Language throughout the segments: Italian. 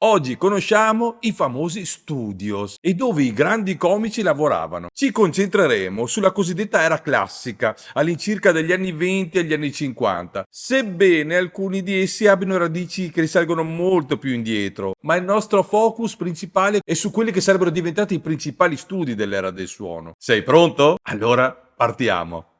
Oggi conosciamo i famosi studios e dove i grandi comici lavoravano. Ci concentreremo sulla cosiddetta era classica, all'incirca dagli anni 20 agli anni 50, sebbene alcuni di essi abbiano radici che risalgono molto più indietro, ma il nostro focus principale è su quelli che sarebbero diventati i principali studi dell'era del suono. Sei pronto? Allora partiamo.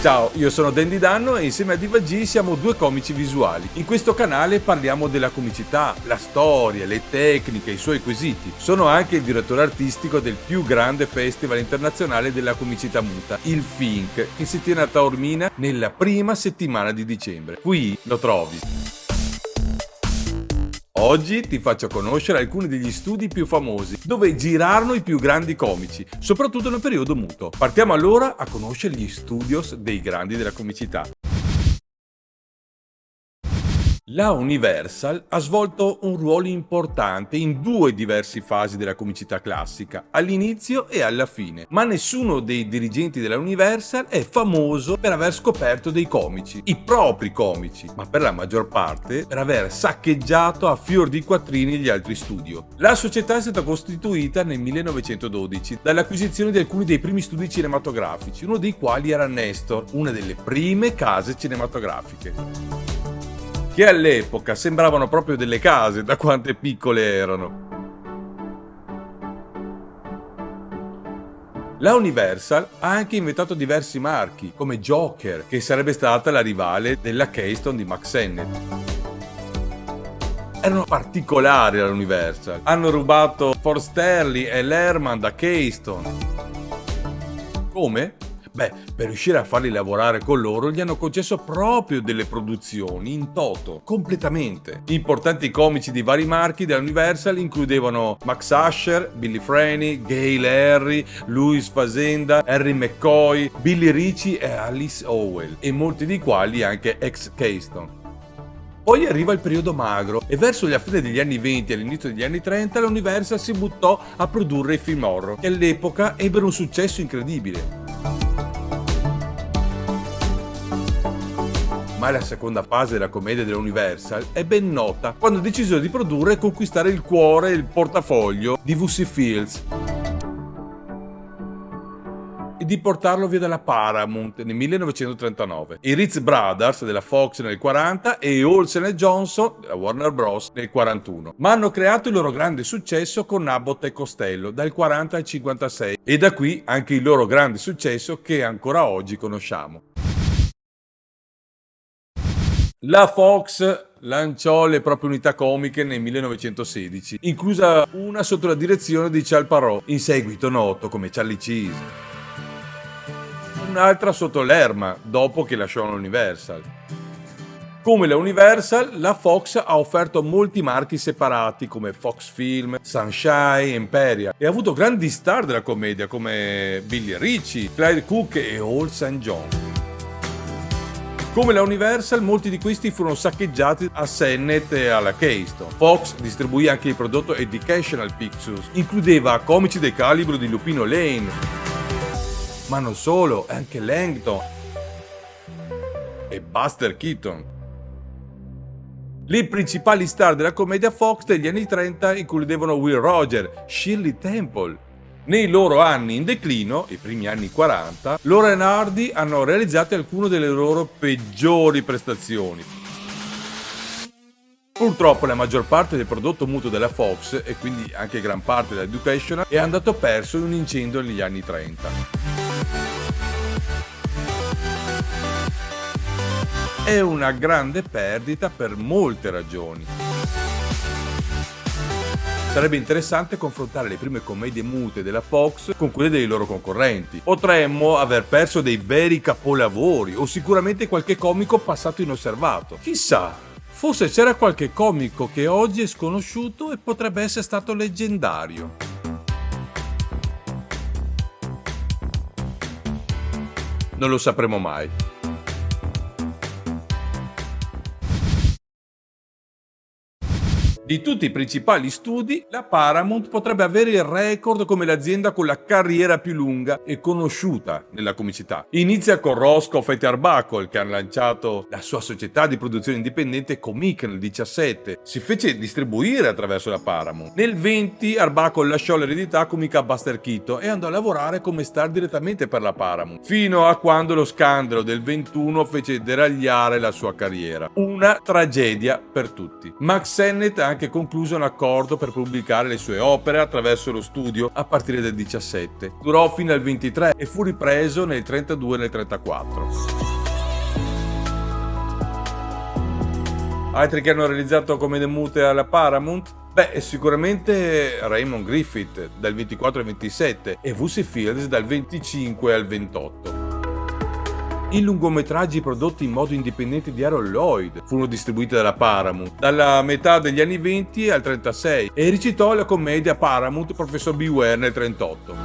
Ciao, io sono Dandy Danno e insieme a Diva G siamo due comici visuali. In questo canale parliamo della comicità, la storia, le tecniche, i suoi quesiti. Sono anche il direttore artistico del più grande festival internazionale della comicità muta, il FINC, che si tiene a Taormina nella prima settimana di dicembre. Qui lo trovi. Oggi ti faccio conoscere alcuni degli studi più famosi, dove girarono i più grandi comici, soprattutto nel periodo muto. Partiamo allora a conoscere gli studios dei grandi della comicità. La Universal ha svolto un ruolo importante in due diverse fasi della comicità classica, all'inizio e alla fine, ma nessuno dei dirigenti della Universal è famoso per aver scoperto dei comici, i propri comici, ma per la maggior parte per aver saccheggiato a fior di quattrini gli altri studio. La società è stata costituita nel 1912 dall'acquisizione di alcuni dei primi studi cinematografici, uno dei quali era Nestor, una delle prime case cinematografiche, che all'epoca sembravano proprio delle case da quante piccole erano. La Universal ha anche inventato diversi marchi, come Joker, che sarebbe stata la rivale della Keystone di Mack Sennett. Erano particolari la Universal. Hanno rubato Ford Sterling e Lehrman da Keystone. Come? Beh, per riuscire a farli lavorare con loro gli hanno concesso proprio delle produzioni in toto, completamente. Importanti comici di vari marchi della Universal includevano Max Asher, Billy Frane, Gail Harry, Louis Fazenda, Harry McCoy, Billy Ricci e Alice Howell, e molti di quali anche ex Keystone. Poi arriva il periodo magro e verso la fine degli anni 20 e all'inizio degli anni 30 la Universal si buttò a produrre i film horror, che all'epoca ebbero un successo incredibile. Ma la seconda fase della commedia della Universal è ben nota, quando decisero di produrre e conquistare il cuore e il portafoglio di V.C. Fields e di portarlo via dalla Paramount nel 1939, i Ritz Brothers della Fox nel 40 e Olsen e Johnson della Warner Bros. Nel 41. Ma hanno creato il loro grande successo con Abbott e Costello dal 40 al 56 e da qui anche il loro grande successo che ancora oggi conosciamo. La Fox lanciò le proprie unità comiche nel 1916, inclusa una sotto la direzione di Charles Perrault, in seguito noto come Charlie Cheese. Un'altra sotto l'Erma, dopo che lasciò l'Universal. Come la Universal, la Fox ha offerto molti marchi separati come Fox Film, Sunshine, Imperial e ha avuto grandi star della commedia come Billy Ricci, Clyde Cook e Olsen John. Come la Universal, molti di questi furono saccheggiati a Sennett e alla Keystone. Fox distribuì anche il prodotto Educational Pictures, includeva comici del calibro di Lupino Lane, ma non solo, anche Langton e Buster Keaton. Le principali star della commedia Fox degli anni 30 includevano Will Rogers, Shirley Temple. Nei loro anni in declino, i primi anni 40, Laurel e Hardy hanno realizzato alcune delle loro peggiori prestazioni. Purtroppo la maggior parte del prodotto muto della Fox, e quindi anche gran parte dell'Educational, è andato perso in un incendio negli anni 30. È una grande perdita per molte ragioni. Sarebbe interessante confrontare le prime commedie mute della Fox con quelle dei loro concorrenti. Potremmo aver perso dei veri capolavori o sicuramente qualche comico passato inosservato. Chissà, forse c'era qualche comico che oggi è sconosciuto e potrebbe essere stato leggendario. Non lo sapremo mai. Di tutti i principali studi, la Paramount potrebbe avere il record come l'azienda con la carriera più lunga e conosciuta nella comicità. Inizia con Roscoe e Arbuckle, che hanno lanciato la sua società di produzione indipendente Comic nel 17. Si fece distribuire attraverso la Paramount. Nel 20 Arbuckle lasciò l'eredità comica a Buster Keaton e andò a lavorare come star direttamente per la Paramount, fino a quando lo scandalo del 21 fece deragliare la sua carriera. Una tragedia per tutti. Max Sennett ha anche concluso un accordo per pubblicare le sue opere attraverso lo studio a partire dal 17. Durò fino al 23 e fu ripreso nel 32 e nel 34. Altri che hanno realizzato commedie mute alla Paramount? Sicuramente Raymond Griffith dal 24 al 27 e V.C. Fields dal 25 al 28. I lungometraggi prodotti in modo indipendente di Harold Lloyd furono distribuiti dalla Paramount dalla metà degli anni 20 al 36 e recitò la commedia Paramount Professor Beware nel 38.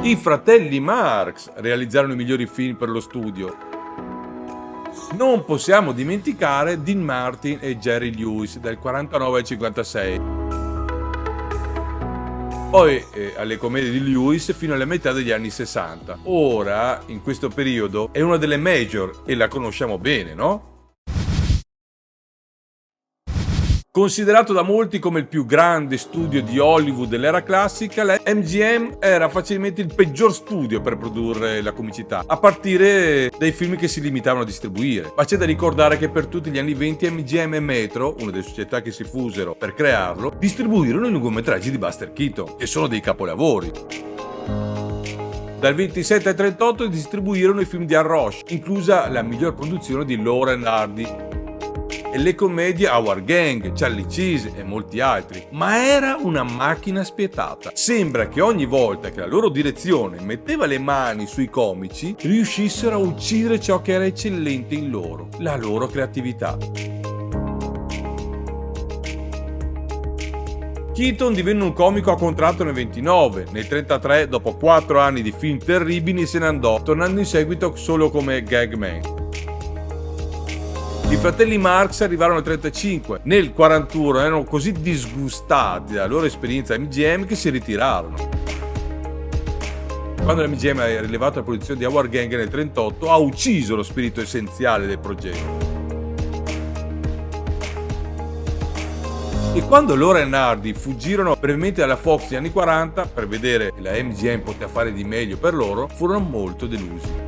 I fratelli Marx realizzarono i migliori film per lo studio. Non possiamo dimenticare Dean Martin e Jerry Lewis dal 49 al 56. Poi alle commedie di Lewis fino alla metà degli anni 60. Ora, in questo periodo, è una delle major e la conosciamo bene, no? Considerato da molti come il più grande studio di Hollywood dell'era classica, la MGM era facilmente il peggior studio per produrre la comicità, a partire dai film che si limitavano a distribuire. Ma c'è da ricordare che per tutti gli anni 20 MGM e Metro, una delle società che si fusero per crearlo, distribuirono i lungometraggi di Buster Keaton, che sono dei capolavori. Dal 27 al 38 distribuirono i film di Al Roche, inclusa la miglior produzione di Laurel and Hardy, e le commedie Our Gang, Charlie Cheese e molti altri, ma era una macchina spietata. Sembra che ogni volta che la loro direzione metteva le mani sui comici, riuscissero a uccidere ciò che era eccellente in loro, la loro creatività. Keaton divenne un comico a contratto nel 29, nel 33, dopo 4 anni di film terribili, se ne andò, tornando in seguito solo come gag man. I fratelli Marx arrivarono al 35. Nel 41 erano così disgustati dalla loro esperienza a MGM che si ritirarono. Quando la MGM ha rilevato la produzione di Our Gang nel 38, ha ucciso lo spirito essenziale del progetto. E quando Laurel e Hardy fuggirono brevemente dalla Fox negli anni 40 per vedere che la MGM poteva fare di meglio per loro, furono molto delusi.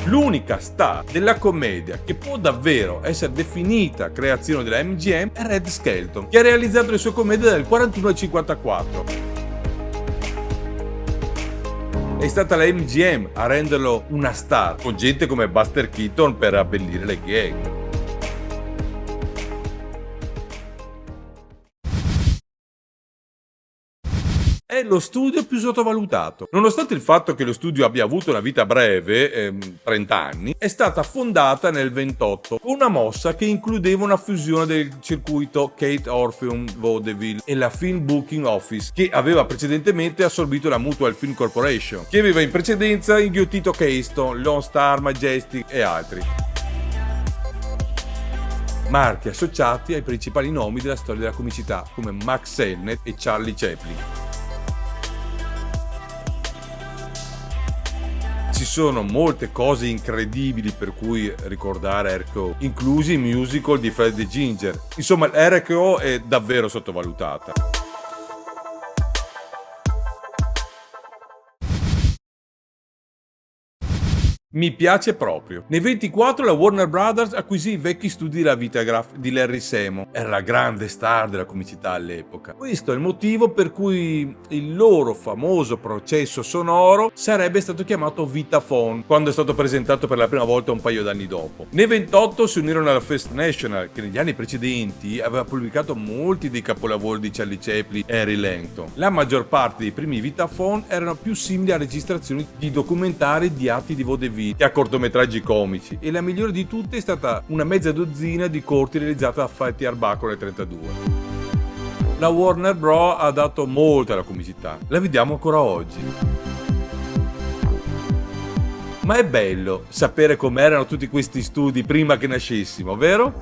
L'unica star della commedia che può davvero essere definita creazione della MGM è Red Skelton, che ha realizzato le sue commedie dal 41 al 54. È stata la MGM a renderlo una star, con gente come Buster Keaton per abbellire le gag. È lo studio più sottovalutato. Nonostante il fatto che lo studio abbia avuto una vita breve, 30 anni, è stata fondata nel 28 con una mossa che includeva una fusione del circuito Kate Orpheum Vaudeville e la Film Booking Office, che aveva precedentemente assorbito la Mutual Film Corporation, che aveva in precedenza inghiottito Keystone, Lone Star, Majestic e altri. Marchi associati ai principali nomi della storia della comicità, come Max Sennett e Charlie Chaplin. Ci sono molte cose incredibili per cui ricordare RKO, inclusi i musical di Fred the Ginger. Insomma, RKO è davvero sottovalutata. Mi piace proprio. Nel 24 la Warner Brothers acquisì i vecchi studi della Vitagraph di Larry Semo. Era la grande star della comicità all'epoca. Questo è il motivo per cui il loro famoso processo sonoro sarebbe stato chiamato Vitaphone, quando è stato presentato per la prima volta un paio d'anni dopo. Nel 28 si unirono alla First National, che negli anni precedenti aveva pubblicato molti dei capolavori di Charlie Chaplin e Harry Langton. La maggior parte dei primi Vitaphone erano più simili a registrazioni di documentari di atti di vaudeville che a cortometraggi comici, e la migliore di tutte è stata una mezza dozzina di corti realizzata da Fatty Arbuckle nel 32. La Warner Bros. Ha dato molto alla comicità, la vediamo ancora oggi. Ma è bello sapere com'erano tutti questi studi prima che nascessimo, vero?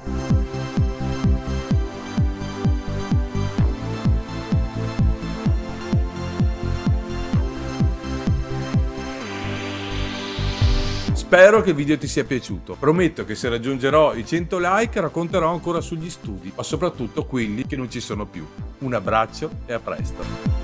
Spero che il video ti sia piaciuto. Prometto che se raggiungerò i 100 like racconterò ancora sugli studi, ma soprattutto quelli che non ci sono più. Un abbraccio e a presto.